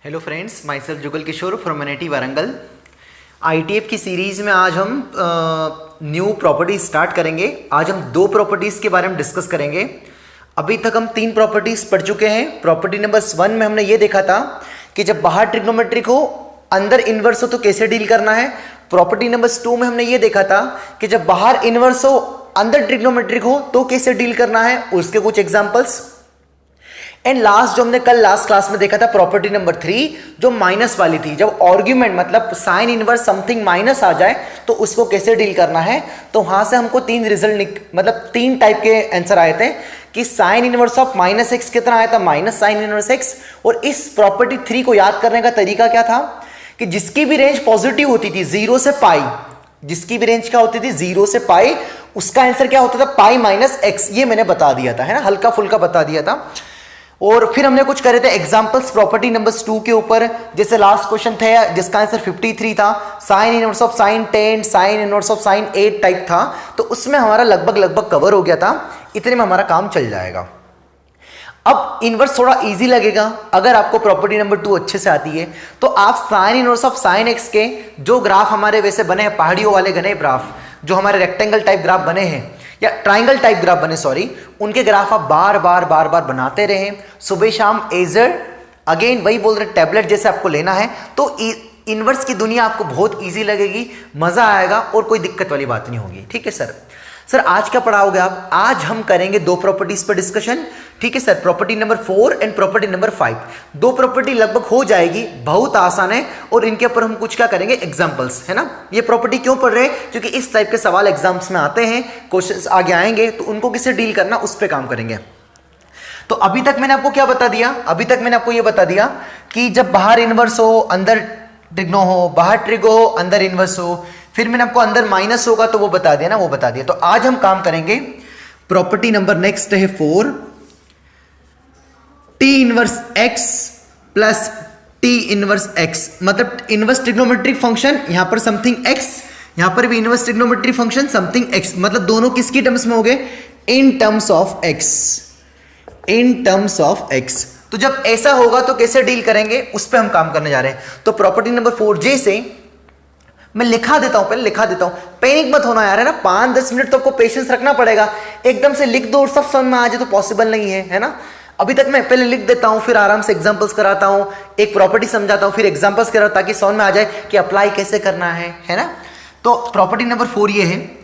Hello friends, my self Jugal Kishore from NIT Warangal. ITF की series में आज हम न्यू प्रॉपर्टीज स्टार्ट करेंगे। आज हम दो प्रॉपर्टीज़ के बारे में डिस्कस करेंगे। अभी तक हम तीन प्रॉपर्टीज़ पढ़ चुके हैं। प्रॉपर्टी नंबर 1 में हमने ये देखा था कि जब बाहर ट्रिग्नोमेट्रिक हो अंदर इन्वर्स हो तो कैसे डील करना है। प्रॉपर्टी नंबर 2 में हमने ये देखा था कि जब बाहर इन्वर्स हो अंदर ट्रिग्नोमेट्रिक हो तो कैसे डील करना है, उसके कुछ एग्जाम्पल्स। एंड लास्ट जो हमने कल लास्ट क्लास में देखा था प्रॉपर्टी नंबर 3 जो माइनस वाली थी, जब आर्ग्यूमेंट मतलब साइन इनवर्स समथिंग माइनस आ जाए तो उसको कैसे डील करना है। तो वहां से हमको तीन रिजल्ट मतलब तीन टाइप के आंसर आए थे कि sine inverse of minus x कितना आया था, माइनस साइन इनवर्स एक्स। और इस प्रॉपर्टी 3 को याद करने का तरीका क्या था कि जिसकी भी रेंज पॉजिटिव होती थी 0 से पाई, जिसकी भी रेंज क्या होती थी 0 से पाई, उसका आंसर क्या होता था पाई माइनस एक्स। ये मैंने बता दिया था, है ना, हल्का फुल्का बता दिया था। और फिर हमने कुछ करे थे एग्जांपल्स प्रॉपर्टी नंबर 2 के ऊपर। जैसे लास्ट क्वेश्चन था जिसका आंसर 53 था, sign inverse of sign 10, sign inverse of sign 8 type था। तो उसमें हमारा लगभग कवर हो गया था। इतने में हमारा काम चल जाएगा। अब इनवर्स थोड़ा इजी लगेगा अगर आपको प्रॉपर्टी नंबर 2 अच्छे से आती है। तो आप sign inverse of sine x के जो ग्राफ हमारे वैसे बने हैं, पहाड़ियों वाले घने ग्राफ, जो हमारे रेक्टेंगल टाइप ग्राफ बने हैं या ट्राइंगल टाइप ग्राफ बने, सॉरी, उनके ग्राफ आप बार बार बनाते रहें सुबह शाम। एजर अगेन वही बोल रहे, टैबलेट जैसे आपको लेना है तो इनवर्स की दुनिया आपको बहुत इजी लगेगी, मजा आएगा और कोई दिक्कत वाली बात नहीं होगी। ठीक है सर आज क्या पढ़ाओगे आप? आज हम करेंगे दो प्रॉपर्टीज पर डिस्कशन। ठीक है sir, property number 4 and property number 5। दो प्रॉपर्टी लगभग हो जाएगी, बहुत आसान है। और इनके ऊपर हम कुछ क्या करेंगे, एग्जांपल्स, है ना। ये प्रॉपर्टी क्यों पढ़ रहे हैं? क्योंकि इस टाइप के सवाल एग्जाम्स में आते हैं, क्वेश्चंस आगे आएंगे तो उनको किससे डील करना उस पर काम करेंगे। तो अभी तक मैंने आपको क्या बता दिया? अभी तक मैंने आपको ये बता दिया कि जब बाहर इनवर्स हो अंदर ट्रिग्नो हो, बाहर ट्रिगो हो अंदर इनवर्स हो, फिर मैंने आपको अंदर माइनस होगा तो वो बता दिया ना, वो बता दिया। तो आज हम काम करेंगे प्रॉपर्टी नंबर नेक्स्ट है 4, T inverse x plus T inverse x. मतलब इनवर्स ट्रिग्नोमेट्रिक फंक्शन, यहां पर समथिंग एक्स, यहां पर भी inverse trigonometric function something x. मतलब दोनों किसकी टर्म्स में हो गए? In terms of x, in terms of x. तो जब ऐसा होगा तो कैसे डील करेंगे उस पर हम काम करने जा रहे हैं। तो प्रॉपर्टी नंबर 4 जैसे मैं लिखा देता हूं, पहले लिखा देता हूं, पैनिक मत होना यार, है ना। 5-10 मिनट तो आपको पेशेंस रखना पड़ेगा। एकदम से लिख दो और सब समझ में आ जाए तो पॉसिबल नहीं है ना। अभी तक मैं पहले लिख देता हूं, फिर आराम से एग्जांपल्स कराता हूं, एक प्रॉपर्टी समझाता हूं, फिर एग्जांपल्स कराता हूं ताकि समझ में आ जाए कि अप्लाई कैसे करना है ना। तो प्रॉपर्टी नंबर 4 ये है,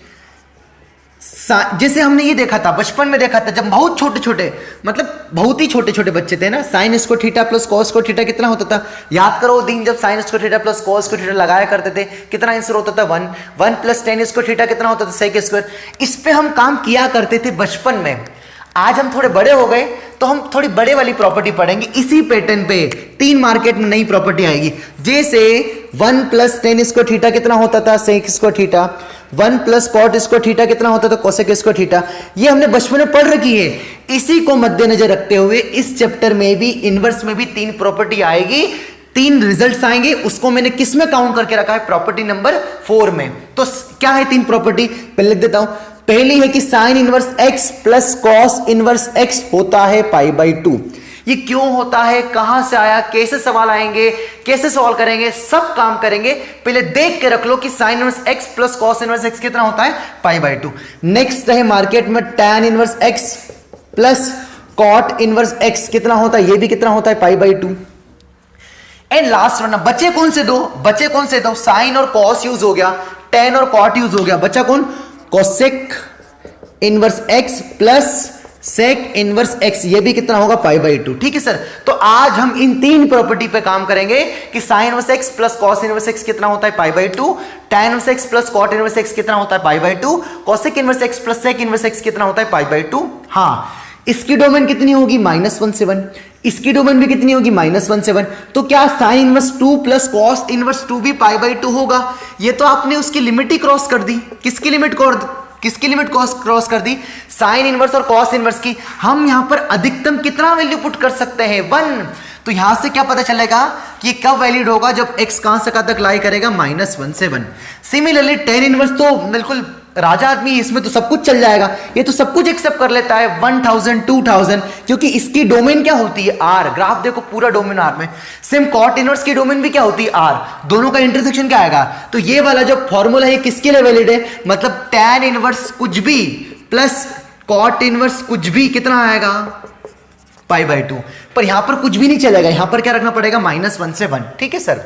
जैसे हमने ये देखा था बचपन में, देखा था जब बहुत छोटे छोटे, मतलब बहुत ही छोटे छोटे बच्चे थे ना, sign square theta plus cos square theta कितना होता था? याद करो दिन जब sign square theta plus cos square theta लगाया करते थे, कितना आंसर होता था? 1 प्लस टेन स्क्वायर थीटा कितना होता था? Sec square. इस पे हम काम किया करते थे बचपन में। आज हम थोड़े बड़े हो गए तो हम थोड़ी बड़े वाली प्रॉपर्टी पढ़ेंगे इसी पैटर्न पे। 3 मार्केट में नई प्रॉपर्टी आएगी। जैसे 1 प्लस टेन स्क्वायर थीटा कितना होता था? Sec square theta. 1 plus cot square theta कितना होता था? Cosec square theta. ये हमने बचपन में पढ़ रखी है। इसी को मद्देनजर रखते हुए इस चैप्टर में भी इनवर्स में भी 3 प्रॉपर्टी आएगी, 3 रिजल्ट्स आएंगे। उसको मैंने किस में काउंट करके रखा है? प्रॉपर्टी नंबर 4 में। तो क्या है 3 प्रॉपर्टी? पहले लिख देता हूं। पहली है कि sine inverse x plus cos inverse x होता है पाई बाई 2। ये क्यों होता है, कहां से आया, कैसे सवाल आएंगे, कैसे सॉल्व करेंगे, सब काम करेंगे। पहले देख के रख लो कि sine inverse x plus cos inverse x कितना होता है? Pi by 2। नेक्स्ट है मार्केट में tan inverse x plus cot inverse x कितना होता है? ये भी कितना होता है? Pi by 2। And last one, बचे कौन से दो? बचे कौन से दो? साइन और कॉस यूज हो गया, टैन और कॉट यूज हो गया, बचा कौन? Cosec inverse x plus sec inverse x. ये भी कितना होगा? Pi by 2। ठीक है सर। तो आज हम इन 3 प्रॉपर्टी पे काम करेंगे कि sine inverse x plus cos inverse x कितना होता है? Pi by 2। Tan inverse x plus cot inverse x कितना होता है? Pi by 2। Cosec inverse x plus sec inverse x कितना होता है? Pi by 2। हाँ, इसकी डोमेन कितनी होगी? -1/7। इसकी डोमेन भी कितनी होगी? -1/7। तो क्या sine inverse 2 plus cos inverse 2 भी पाई बाई 2 होगा? ये तो आपने उसकी लिमिट ही क्रॉस कर दी। किसकी लिमिट क्रॉस कर दी? साइन इनवर्स और कॉस इनवर्स की। हम यहां पर अधिकतम कितना वैल्यू पुट कर सकते हैं? 1। तो यहां से क्या पता चलेगा कि कब वैलिड होगा? जब x कहां से कहां तक लाई करेगा? -1 से 1। सिमिलरली टेन इनवर्स तो बिल्कुल राजा आदमी, इसमें तो सब कुछ चल जाएगा, ये तो सब कुछ एक्सेप्ट कर लेता है 1000 2000, क्योंकि इसकी डोमेन क्या होती है आर। ग्राफ देखो पूरा डोमेन आर में। सेम कॉट इनवर्स की डोमेन भी क्या होती है आर, दोनों का इंटरसेक्शन क्या आएगा। तो ये वाला जो फॉर्मूला है किसके लिए वैलिड है, मतलब tan इनवर्स कुछ भी प्लस कॉट इनवर्स कुछ भी कितना आएगा π/2। पर यहां पर कुछ भी नहीं चलेगा, यहां पर क्या रखना पड़ेगा -1 से 1। ठीक है sir.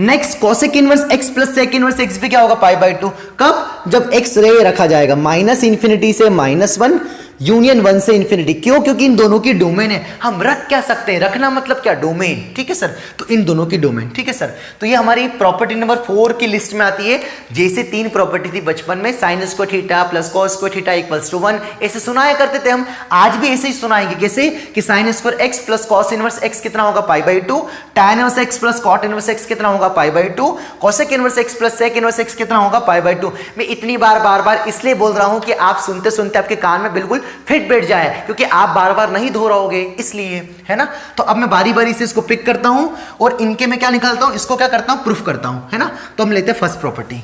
Next cosec inverse x plus sec inverse x भी क्या होगा π/2। कब, जब x रे रखा जाएगा -∞ से -1 यूनियन 1 से इंफिनिटी। क्यों, क्योंकि इन दोनों की डोमेन है। हम रख क्या सकते हैं, रखना मतलब क्या, डोमेन। ठीक है सर, तो इन दोनों की डोमेन। ठीक है सर, तो ये हमारी प्रॉपर्टी नंबर 4 की लिस्ट में आती है। जैसे 3 प्रॉपर्टी थी बचपन में, sine square theta plus cos square theta equals to 1, ऐसे सुनाया करते थे हम। आज भी ऐसे ही सुनाएंगे। कैसे कि sine square x plus cos inverse x कितना होगा π/2, tan inverse x plus cot inverse x कितना होगा π/2, cosec inverse x plus sec inverse x कितना होगा π/2। मैं इतनी बार इसलिए बोल रहा हूं कि आप सुनते सुनते आपके कान में बिल्कुल फिट बैठ जाए, क्योंकि आप बार बार नहीं दोहराओगे इसलिए, है ना। तो अब मैं बारी बारी से इसको पिक करता हूं और इनके मैं क्या निकालता हूं, इसको क्या करता हूं, प्रूफ करता हूं, है ना। तो हम लेते हैं फर्स्ट प्रॉपर्टी।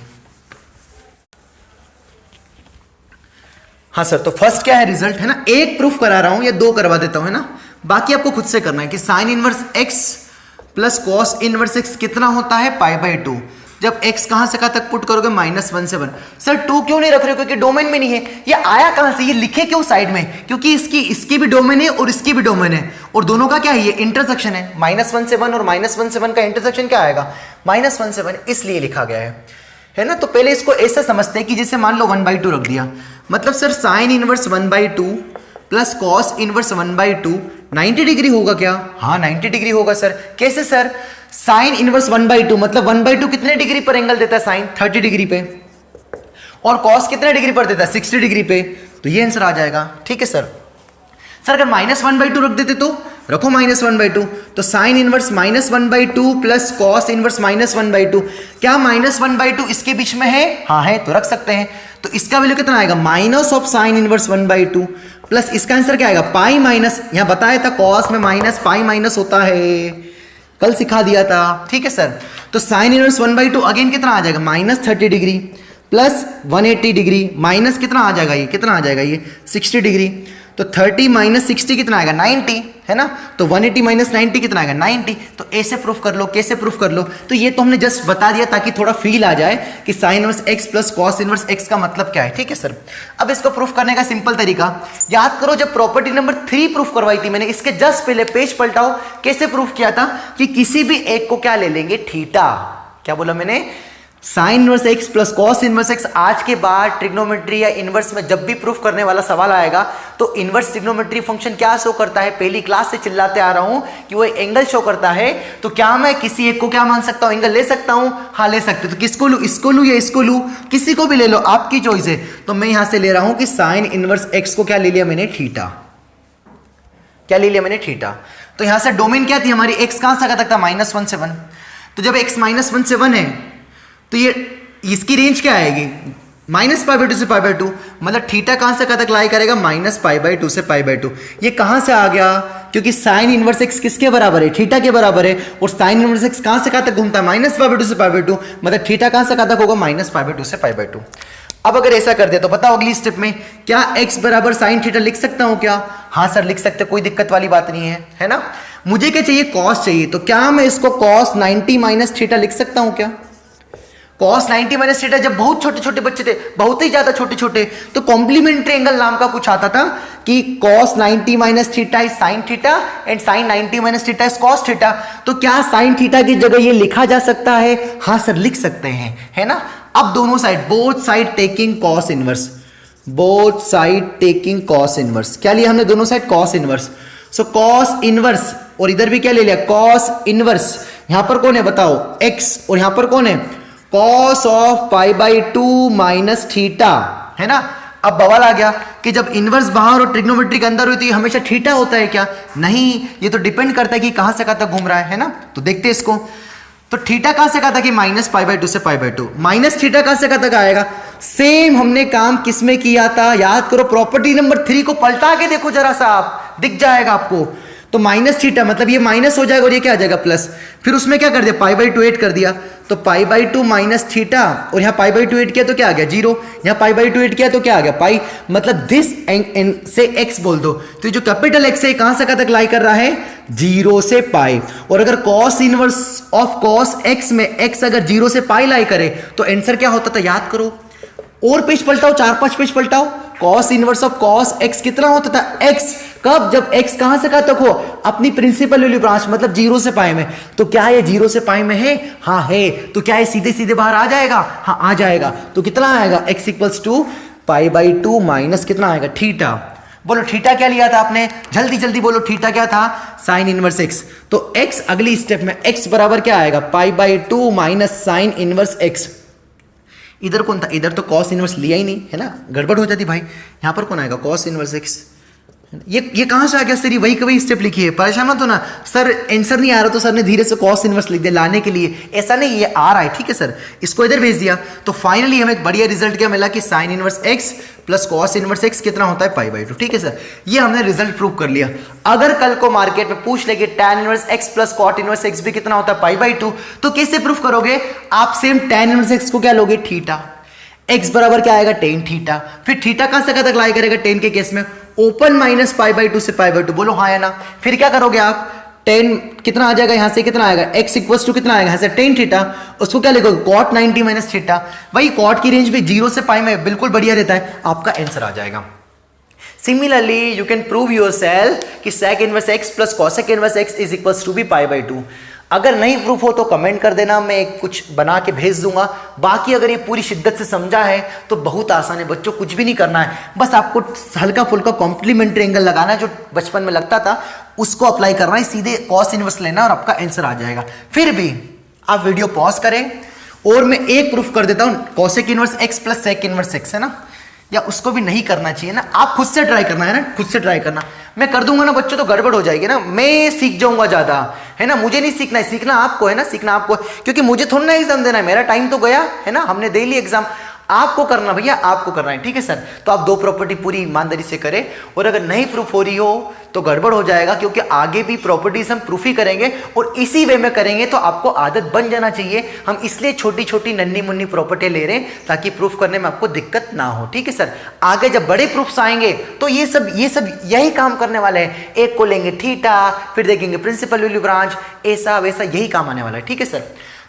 हाँ सर, तो फर्स्ट क्या है रिजल्ट, है ना। एक प्रूफ करा रहा हूं या 2 करवा देता हूं, है ना। बाकी आपको खुद से करना है कि sine inverse x plus cos inverse x कितना होता है π/2। जब x कहां से कहां तक पुट करोगे -1 से 1। सर 2 क्यों नहीं रख रहे हो, क्योंकि डोमेन में नहीं है। ये आया कहां से, ये लिखे क्यों साइड में, क्योंकि इसकी भी डोमेन है और इसकी भी डोमेन है, और दोनों का क्या है, ये इंटरसेक्शन है। -1 से 1 और -1 से 1 का इंटरसेक्शन क्या आएगा, -1 से 1, इसलिए लिखा गया है ना। तो पहले इसको ऐसा समझते हैं कि जैसे मान लो 1/2 रख दिया, मतलब sir sine inverse 1/2 plus cos inverse 1/2 90 degree होगा क्या, हाँ 90 डिग्री होगा सर। कैसे सर, साइन इनवर्स 1/2 मतलब 1/2 कितने डिग्री पर एंगल देता है, साइन 30 डिग्री पे, और कॉस कितने डिग्री पर देता है 60 डिग्री पे। तो ये आंसर आ जाएगा। ठीक है सर। सर अगर -1/2 रख देते तो रखो -1/2, तो sine inverse -1/2 plus cos inverse -1/2, क्या -1/2 इसके बीच में है, हाँ है, तो रख सकते हैं। तो इसका वैल्यू कितना आएगा, minus of sine inverse 1/2 plus इसका आंसर क्या आएगा पाई माइनस, यहां बताया था कॉस में माइनस पाई माइनस होता है, कल सिखा दिया था। ठीक है सर। तो साइन इनवर्स 1/2 अगेन कितना आ जाएगा -30 डिग्री प्लस 180 डिग्री माइनस कितना आ जाएगा, ये कितना आ जाएगा, ये 60 डिग्री। तो 30 माइनस 60 कितना आएगा 90, है ना। तो 180 माइनस 90 कितना आएगा 90। तो ऐसे प्रूफ कर लो, कैसे प्रूफ कर लो, तो ये तो हमने जस्ट बता दिया ताकि थोड़ा फील आ जाए कि sine inverse x plus cos inverse x का मतलब क्या है। ठीक है सर। अब इसको प्रूफ करने का सिंपल तरीका याद करो, जब प्रॉपर्टी नंबर 3 प्रूफ करवाई थी मैंने, इसके जस्ट पहले पेज पलटाओ, कैसे प्रूफ किया था कि किसी भी एक को क्या ले लेंगे, थीटा। क्या बोला मैंने, sign inverse x plus cos inverse x. आज के बाद ट्रिग्नोमेट्री या इनवर्स में जब भी प्रूफ करने वाला सवाल आएगा तो इनवर्स ट्रिग्नोमेट्री फंक्शन क्या शो करता है, पहली क्लास से चिल्लाते आ रहा हूं कि वो एंगल शो करता है। तो क्या मैं किसी एक को क्या मान सकता हूं, एंगल ले सकता हूं, हाँ ले सकते। तो किसको लूं, इसको लूं या इसको लूं, किसी को भी ले लो, आपकी चॉइस है। तो मैं यहां से ले रहा हूं कि साइन इनवर्स एक्स को क्या ले लिया मैंने, थीटा। क्या ले लिया मैंने, थीटा। तो यहां से डोमेन क्या थी हमारी, एक्स कहां से कहां तक था, -1 से 1। तो जब एक्स -1 से 1 है तो ये इसकी रेंज क्या आएगी, -π/2 से π/2, मतलब थीटा कहां से कहां तक लाई करेगा, -π/2 से π/2। ये कहां से आ गया, क्योंकि साइन इनवर्स एक्स किसके बराबर है, थीटा के बराबर है, और साइन इनवर्स एक्स कहां से कहां तक घूमता है, -π/2 से π/2, मतलब थीटा कहां से कहां तक होगा, -π/2 से π/2। अब अगर ऐसा कर दे तो बताओ अगली स्टेप में, क्या x बराबर साइन थीटा लिख सकता हूं क्या, हाँ सर लिख सकते, कोई दिक्कत वाली बात नहीं है ना। मुझे क्या चाहिए, कॉस चाहिए, तो क्या मैं इसको कॉस 90 माइनस थीटा लिख सकता हूं क्या। कॉस 90 माइनस थीटा, जब बहुत छोटे छोटे बच्चे थे, बहुत ही ज्यादा छोटे छोटे, तो कॉम्प्लीमेंट्री एंगल नाम का कुछ आता था कि cos 90 minus theta is sine theta and sine 90 minus theta is cos theta. तो क्या साइन थीटा की जगह ये लिखा जा सकता है, हाँ सर लिख सकते हैं, है ना। अब दोनों side, both side taking cos inverse, both side taking cos inverse, क्या लिया हमने, दोनों side cos inverse. So cos inverse, और इधर भी क्या ले लिया, कॉस इनवर्स। यहां पर कौन है बताओ, एक्स, और यहां पर कौन है, कॉस ऑफ π/2 माइनस थीटा, है ना। अब बवाल आ गया कि जब इनवर्स बाहर और ट्रिग्नोमेट्री के अंदर हुई तो ये हमेशा थीटा होता है क्या, नहीं, ये तो डिपेंड करता है कि कहां से कहां तक घूम रहा है ना। तो देखते हैं इसको, तो थीटा कहां से कहां तक, -π/2 से π/2, माइनस थीटा कहां से कहां तक आएगा। सेम हमने काम किस में किया था, याद करो, प्रॉपर्टी नंबर 3 को पलटा के देखो जरा सा, आप दिख जाएगा आपको। तो माइनस थीटा मतलब ये माइनस हो जाएगा और ये क्या आ जाएगा प्लस। फिर उसमें क्या कर दिया पाई बाई टू 8 कर दिया, तो पाई बाई टू माइनस थीटा, और यहाँ पाई बाई टू 8 किया तो क्या आ गया 0, यहाँ पाई बाई टू 8 किया तो क्या आ गया पाई, मतलब दिस से x बोल दो। तो जो कैपिटल x है कहां से कहां तक लाई कर रहा है 0 से पाई। और अगर cos inverse of cos x में x अगर 0 से पाई लाई करे तो आंसर क्या होता था याद करो, और पेज पलटाओ 4-5 पेज पलटाओ, cos inverse of cos x कितना होता था x, कब, जब x कहां से कहां तक हो अपनी प्रिंसिपल वैल्यू ब्रांच मतलब 0 से पाई में। तो क्या ये 0 से पाई में है, हाँ है, तो क्या ये सीधे सीधे बाहर आ जाएगा, हाँ आ जाएगा। तो कितना आएगा x equals to pi by two minus कितना आएगा थीटा। बोलो थीटा क्या लिया था आपने, जल्दी जल्दी बोलो थीटा क्या था, साइन इनवर्स x। तो x अगली स्टेप में x बराबर क्या आएगा पाई by two minus sign inverse x। इधर कौन था, इधर तो cos इनवर्स लिया ही नहीं है ना, गड़बड़ हो जाती भाई। यहां पर कौन आएगा cos इनवर्स x। ये कहां से आ गया सर, वही कभी स्टेप लिखी है, परेशान मत हो ना सर, आंसर नहीं आ रहा तो सर ने धीरे से cos इनवर्स लिख दिया लाने के लिए, ऐसा नहीं ये आ रहा है ठीक है सर, इसको इधर भेज दिया। तो फाइनली हमें एक बढ़िया रिजल्ट क्या मिला कि sine inverse x plus cos inverse x कितना होता है पाई बाई टू। ठीक है सर, ये हमने रिजल्ट प्रूव कर लिया। अगर कल को मार्केट में पूछ ले कि tan inverse x plus cot inverse x भी कितना होता है पाई बाई टू, तो कैसे प्रूफ करोगे आप, सेम tan इनवर्स x को क्या लोगे थीटा, x बराबर क्या आएगा टेन थीटा, फिर थीटा कहां से कहां तक लाई करेगा टेन के केस में open minus pi by to से पाई बाई टू, बोलो हाँ या ना। फिर क्या करोगे आप, टेन कितना आ जाएगा यहां से कितना आएगा x इक्वल्स टू कितना आएगा यहां से टेन थीटा, उसको क्या लिखोगे cot 90 माइनस थीटा। वही cot की रेंज भी 0 से पाई में बिल्कुल बढ़िया रहता है, आपका आंसर आ जाएगा। Similarly you can prove yourself कि sec inverse x plus cosec inverse x is equals to be pi by two. अगर नहीं प्रूफ हो तो कमेंट कर देना, मैं कुछ बना के भेज दूंगा। बाकी अगर ये पूरी शिद्दत से समझा है तो बहुत आसान है बच्चों, कुछ भी नहीं करना है, बस आपको हल्का फुल्का कॉम्प्लीमेंट्री एंगल लगाना है जो बचपन में लगता था, उसको अप्लाई करना है, सीधे cos इनवर्स लेना और आपका आंसर आ जाएगा। फिर भी आप वीडियो पॉज करें और मैं एक प्रूफ कर देता हूं, cosec inverse x plus sec inverse x है ना, या उसको भी नहीं करना चाहिए ना, आप खुद से ट्राई करना है ना, खुद से ट्राई करना। मैं कर दूंगा ना बच्चों तो गड़बड़ हो जाएगी ना, मैं सीख जाऊंगा ज्यादा है ना, मुझे नहीं सीखना है, सीखना आपको है ना, सीखना आपको, क्योंकि मुझे थोड़ा ना एग्जाम देना है, मेरा टाइम तो गया है ना, हमने दे ली एग्जाम, आपको करना भैया, आपको करना है। ठीक है सर, तो आप दो प्रॉपर्टी पूरी ईमानदारी से करें, और अगर नहीं प्रूफ हो रही हो तो गड़बड़ हो जाएगा, क्योंकि आगे भी प्रॉपर्टीज हम प्रूफ ही करेंगे और इसी वे में करेंगे, तो आपको आदत बन जाना चाहिए। हम इसलिए छोटी छोटी नन्ही मुन्नी प्रॉपर्टी ले रहे हैं ताकि प्रूफ करने में आपको दिक्कत ना हो। ठीक है सर, आगे जब बड़े प्रूफ्स आएंगे तो ये सब यही काम करने वाले हैं, एक को लेंगे थीटा, फिर देखेंगे प्रिंसिपल वैल्यू ब्रांच, ऐसा वैसा यही काम आने वाला है। ठीक है सर,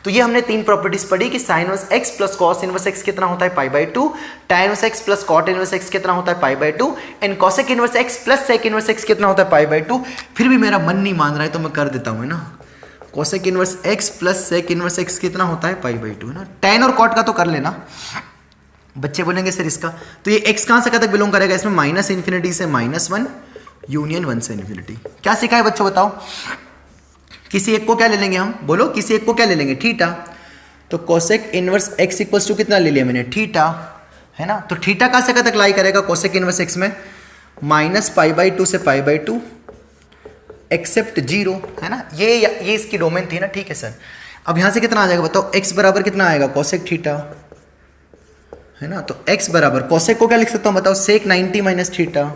तो ये हमने तीन प्रॉपर्टीज पढ़ी कि sine inverse x plus cos inverse x कितना होता है pi by to, tan inverse x plus cot inverse x कितना होता है pi by to, and cosec inverse x plus sec inverse x कितना होता है पाई बाई टू। फिर भी मेरा मन नहीं मान रहा है तो मैं कर देता हूं, है ना, cosec inverse x plus sec inverse x कितना होता है पाई बाई टू, है ना। tan और cot का तो कर लेना, बच्चे बोलेंगे सर इसका, तो ये x कहां से कहां तक बिलोंग करेगा, इसमें माइनस इन्फिनिटी से -1 यूनियन 1 से इन्फिनिटी। क्या सीखा है बच्चों बताओ, किसी एक को क्या ले लेंगे हम, बोलो किसी एक को क्या ले लेंगे थीटा, तो cosec inverse x equals to कितना ले लिया मैंने थीटा, है ना। तो थीटा कहां से कहां तक लाई करेगा कोसेक इनवर्स x में, माइनस पाई बाई टू से पाई बाई टू एक्सेप्ट 0, है ना, ये इसकी डोमेन थी ना। ठीक है सर, अब यहां से कितना आ जाएगा बताओ, x बराबर कितना आएगा कोसेक थीटा, है ना। तो x बराबर कोसेक को क्या लिख सकता हूं बताओ, सेक 90 माइनस थीटा,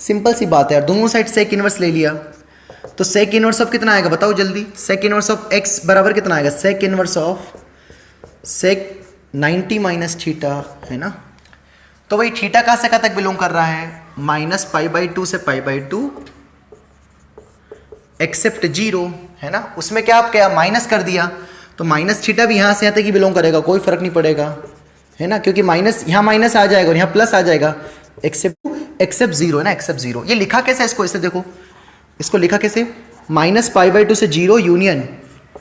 सिंपल सी बात है यार, दोनों साइड सेक इनवर्स ले लिया, तो सेक इनवर्स ऑफ कितना आएगा बताओ जल्दी, सेक इनवर्स ऑफ x बराबर कितना आएगा, sec inverse of sec 90 minus theta, है ना। तो वही थीटा कहां से कहां तक बिलोंग कर रहा है, माइनस पाई बाई टू से पाई बाई टू एक्सेप्ट 0, है ना। उसमें क्या आप क्या माइनस कर दिया, तो माइनस थीटा भी यहां से यहां तक ही बिलोंग करेगा, कोई फर्क नहीं पड़ेगा, है ना, क्योंकि माइनस यहां माइनस आ जाएगा और यहां प्लस आ जाएगा, एक्सेप्ट 0, है ना, एक्सेप्ट 0। ये लिखा कैसे इसको, इसे देखो, इसको लिखा कैसे, माइनस पाई बाई टू से 0 यूनियन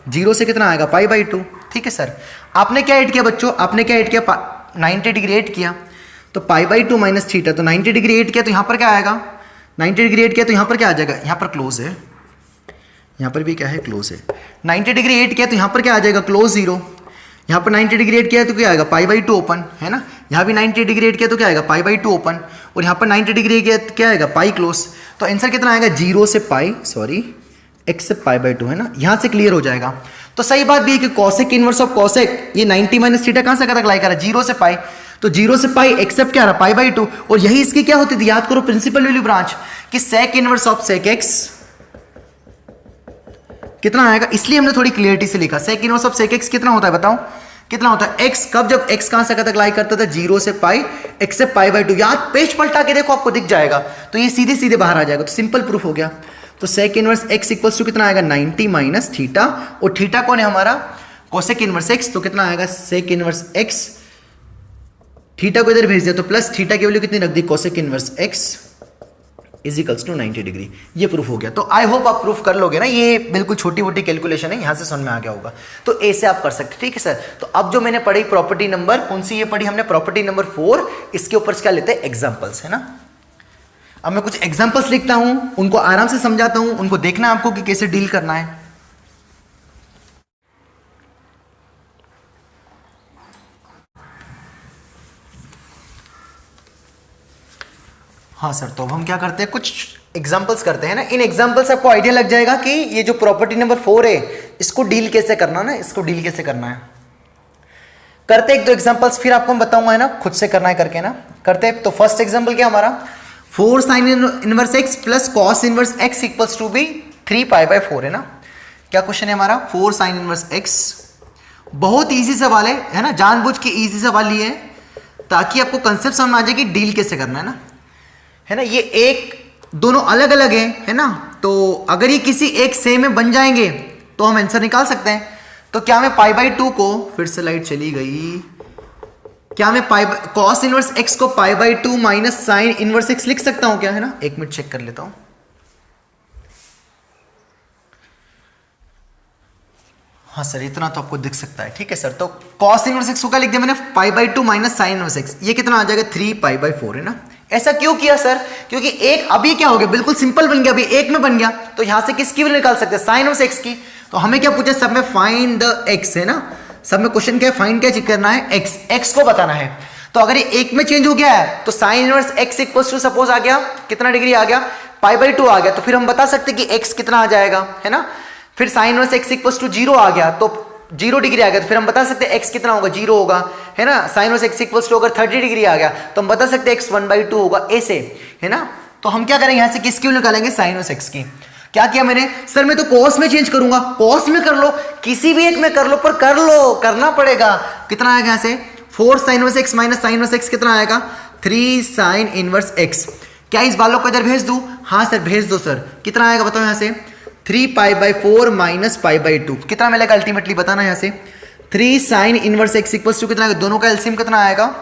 0 से कितना आएगा पाई बाई टू। ठीक है सर, आपने क्या ऐड किया बच्चों, आपने क्या ऐड किया 90 डिग्री ऐड किया, तो पाई बाई टू माइनस थीटा, तो 90 डिग्री ऐड किया तो यहाँ पर क्या आएगा, 90 डिग्री ऐड किया तो यहाँ पर क्या आ जाएगा, यहाँ पर क्लोज है, यहाँ पर भी क्या है क्लोज है। 90 डिग्री ऐड किया तो यहाँ पर क्या आ जाएगा क्लोज 0, यहाँ पर 90 डिग्री ऐड किया तो क्या आएगा पाई बाई टू ओपन, है ना। यहाँ भी 90 डिग्री ऐड किया तो क्या आएगा पाई बाई टू ओपन, और यहाँ पर 90 डिग्री किया क्या आएगा पाई क्लोज। तो आंसर कितना आएगा 0 से pi, sorry except pi by two, है ना। यहाँ से क्लियर हो जाएगा। तो सही बात भी है कि कॉसेक इनवर्स ऑफ कॉसेक, ये 90 माइनस थीटा कहाँ से कहाँ तक लाई कर रहा है 0 से पाई, तो 0 से पाई एक्सेप्ट क्या आ रहा पाई बाई टू, और यही इसकी क्या होती थी याद करो प्रिंसिपल वैल्यू ब्रांच, कि sec inverse of sec x कितना आएगा, इसलिए हमने थोड़ी क्लियरिटी से लिखा। Sec inverse of sec x कितना होता है बताओ, कितना होता है एक्स, कब, जब एक्स कहां से कहां तक लाई करता था, 0 से पाई, एक्स से पाई बाई 2। यार पेज पलटा के देखो आपको दिख जाएगा, तो ये सीधे सीधे बाहर आ जाएगा, तो सिंपल प्रूफ हो गया। तो sec inverse x equals to कितना आएगा 90 माइनस थीटा, और थीटा कौन है हमारा, कोसेक इनवर्स एक्स, तो कितना आएगा सेक इनवर्स एक्स, थीटा को इधर भेज दिया तो प्लस थीटा की वैल्यू कितनी रख दी, cosec inverse x is equals to 90 degree. ये प्रूफ हो गया। तो आई होप आप प्रूफ कर लोगे ना, ये बिल्कुल छोटी मोटी कैलकुलेशन है, यहां से समझ में आ गया होगा। तो ए से आप कर सकते, ठीक है सर। तो अब जो मैंने पढ़ी प्रॉपर्टी नंबर कौन सी, ये पढ़ी हमने प्रॉपर्टी नंबर 4, इसके ऊपर क्या लेते हैं एग्जांपल्स, है ना। अब मैं कुछ एग्जांपल्स लिखता हूं, उनको आराम से समझाता हूं, उनको देखना है आपको कि कैसे डील करना है। हाँ सर, तो अब हम क्या करते हैं, कुछ एग्जांपल्स करते हैं ना। इन एग्जांपल्स से आपको आइडिया लग जाएगा कि ये जो प्रॉपर्टी नंबर 4 है इसको डील कैसे करना ना, इसको डील कैसे करना है। करते एक दो एग्जांपल्स, फिर आपको मैं बताऊंगा है ना, खुद से करना है करके ना। करते तो फर्स्ट एग्जांपल क्या हमारा, 4 sine inverse x plus cos inverse x equals to be 3 pi by 4, है ना। क्या क्वेश्चन है हमारा, 4 साइन इनवर्स एक्स। बहुत ईजी सवाल है ना, जानबूझ के ईजी सवाल लिए ताकि आपको कंसेप्ट समझ आ जाए कि डील कैसे करना है ना। ये एक दोनों अलग अलग है ना, तो अगर ये किसी एक सेम में बन जाएंगे तो हम आंसर निकाल सकते हैं। तो क्या मैं पाई बाई 2 को, फिर से लाइट चली गई, क्या मैं पाई कॉस इनवर्स एक्स को पाई by 2 minus sign inverse x लिख सकता हूं क्या, है ना। एक मिनट चेक कर लेता हूं। हाँ सर, इतना तो आपको दिख सकता है, ठीक है सर। तो कॉस इनवर्स एक्स को क्या लिख दिया मैंने, पाई by 2 minus sign inverse x, ये कितना आ जाएगा 3 पाई बाई 4, है ना। ऐसा क्यों किया सर, क्योंकि एक अभी क्या हो गया, बिल्कुल सिंपल बन गया, अभी एक में बन गया, तो यहां से किसकी वैल्यू निकाल सकते हैं, साइन इनवर्स एक्स की। तो हमें क्या पूछा, सब में फाइंड द एक्स, है ना। सब में क्वेश्चन क्या है, फाइंड क्या चेक करना है, एक्स, एक्स को बताना है। तो अगर ये एक में चेंज हो गया है तो sine inverse x equals to suppose आ गया कितना डिग्री आ गया, पाई बाई 2 आ गया, तो फिर हम बता सकते कि एक्स कितना आ जाएगा, है ना। फिर sine inverse x equals to 0 आ गया, तो 0 डिग्री आ गया, तो फिर हम बता सकते हैं एक्स कितना होगा, 0 होगा, है ना। Sine inverse x equals to अगर 30 डिग्री आ गया तो हम बता सकते हैं एक्स 1/2 होगा, ऐसे, है ना। तो हम क्या करेंगे, यहां से किसकी वैल्यू निकालेंगे, साइन इनवर्स एक्स की। क्या किया मैंने, सर मैं तो कॉस में चेंज करूंगा, कॉस में कर लो, किसी भी एक में कर लो, पर कर लो, करना पड़ेगा। कितना आएगा यहां से, 4 sine inverse x minus sign inverse x कितना आएगा, 3 साइन इनवर्स एक्स। क्या इस वालों को इधर भेज दूं, हाँ सर भेज दो सर। कितना आएगा बताओ यहां से, 3 pi by 4 minus pi by 2, कितना मिलेगा अल्टीमेटली बताना यहां से, 3 sine inverse x equals to कितना आएगा, दोनों का एलसीएम कितना आएगा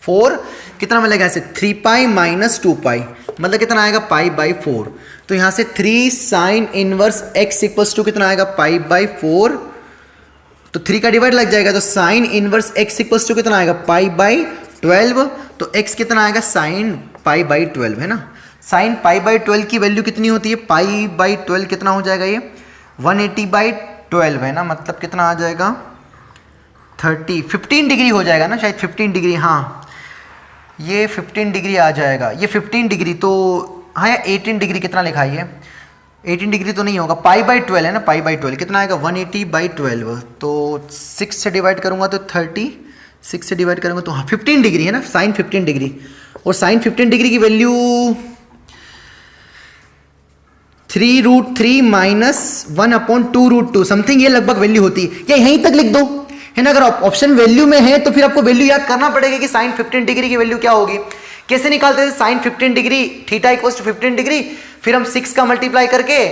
4, कितना मिलेगा ऐसे 3 पाई माइनस 2 पाई, मतलब कितना आएगा पाई बाई 4। तो यहां से 3 sine inverse x equals to कितना आएगा पाई बाई 4, तो 3 का डिवाइड लग जाएगा, तो sine inverse x equals to कितना आएगा पाई बाई 12, तो एक्स कितना आएगा साइन पाई बाई 12, है ना। साइन पाई बाई 12 की वैल्यू कितनी होती है, पाई बाई 12 कितना हो जाएगा, ये 180/12 है ना, मतलब कितना आ जाएगा 15 डिग्री हो जाएगा ना, शायद 15 डिग्री, हाँ ये 15 डिग्री आ जाएगा, ये 15 डिग्री, तो हाँ यार 18 डिग्री कितना लिखा है, 18 डिग्री तो नहीं होगा, पाई बाई 12 है ना, पाई बाई 12 कितना आएगा 180/12, तो 6 से डिवाइड करूंगा तो 30, 6 से डिवाइड करूंगा तो हाँ 15 डिग्री है ना, साइन 15 डिग्री। और साइन 15 डिग्री की वैल्यू 3√3 माइनस 1/2√2 समथिंग, ये लगभग वैल्यू होती है, या यहीं तक लिख दो, है ना। अगर ऑप्शन वैल्यू में है तो फिर आपको वैल्यू याद करना पड़ेगा कि साइन 15 डिग्री की वैल्यू क्या होगी। कैसे निकालते थे, sine 15 degree theta equals to 15 degree, फिर हम 6 का मल्टीप्लाई करके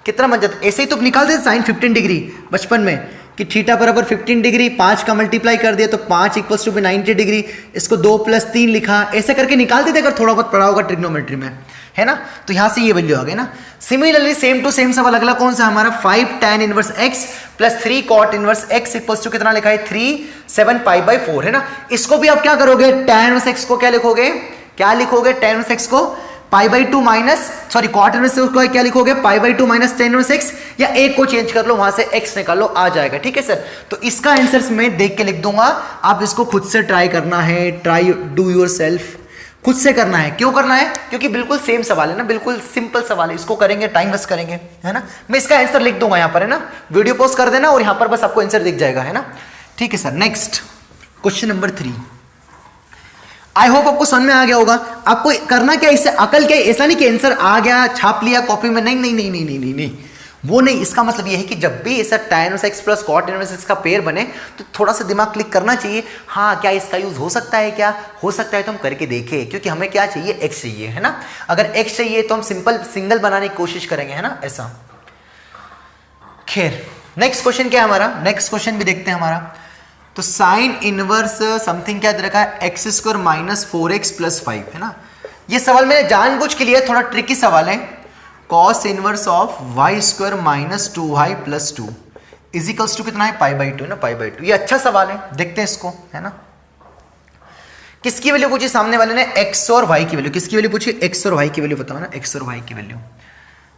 कितना बन जाता, ऐसे ही तो निकालते थे साइन 15 डिग्री बचपन में, कि थीटा बराबर 15 डिग्री, 5 का मल्टीप्लाई कर दिया तो 5 इक्वल्स टू 90 डिग्री, इसको 2 + 3 लिखा, ऐसे करके निकालते थे अगर थोड़ा बहुत पढ़ा होगा ट्रिग्नोमेट्री में, है ना। तो यहां से ये वैल्यू आ गई ना। सिमिलरली सेम टू सेम सवाल अगला कौन सा हमारा, 5 tan inverse x plus 3 cot inverse x equals to कितना लिखा है 3 7 पाई बाई 4, है ना। इसको भी आप क्या करोगे, tan इनवर्स x को क्या लिखोगे, क्या लिखोगे, tan इनवर्स x को पाई by 2 minus sorry cot inverse को क्या लिखोगे, पाई by 2 minus tan inverse x, या एक को चेंज कर लो, वहां से x निकालो, आ जाएगा, ठीक है सर। तो इसका आंसर मैं देख के लिख दूंगा, आप इसको खुद से ट्राई करना है, ट्राई डू योर सेल्फ, खुद से करना है। क्यों करना है, क्योंकि बिल्कुल सेम सवाल है ना, बिल्कुल सिंपल सवाल है, इसको करेंगे टाइम वेस्ट करेंगे, है ना। मैं इसका आंसर लिख दूंगा यहाँ पर, है ना, वीडियो पोस्ट कर देना और यहाँ पर बस आपको आंसर दिख जाएगा, है ना। ठीक है sir, next question number 3। I hope आपको समझ में आ गया होगा। आपको करना क्या, इससे अकल क्या है, ऐसा नहीं कि आंसर आ गया छाप लिया कॉपी में, नहीं नहीं नहीं नहीं नहीं नहीं नहीं, वो नहीं, इसका मतलब ये है कि जब भी ऐसा tan inverse x plus cot inverse x का पेयर बने तो थोड़ा सा दिमाग क्लिक करना चाहिए, हाँ क्या इसका यूज हो सकता है, क्या हो सकता है तो हम करके देखें, क्योंकि हमें क्या चाहिए, x चाहिए, है ना। अगर x चाहिए तो हम सिंपल सिंगल बनाने की कोशिश करेंगे, है ना, ऐसा। खैर नेक्स्ट क्वेश्चन क्या है हमारा, नेक्स्ट क्वेश्चन भी देखते हैं हमारा। तो साइन इनवर्स समथिंग क्या दे रखा है, x square minus 4x plus 5, है ना। ये सवाल मैंने जानबूझ के लिए, थोड़ा ट्रिकी सवाल है। Cos inverse of y square minus 2y plus 2 equals to कितना है, π/2 ना, π/2। ये अच्छा सवाल है, देखते हैं इसको, है ना। किसकी वैल्यू पूछी सामने वाले ने, x और y की वैल्यू। किसकी वैल्यू पूछी, x और y की वैल्यू बताओ ना, x और y की वैल्यू।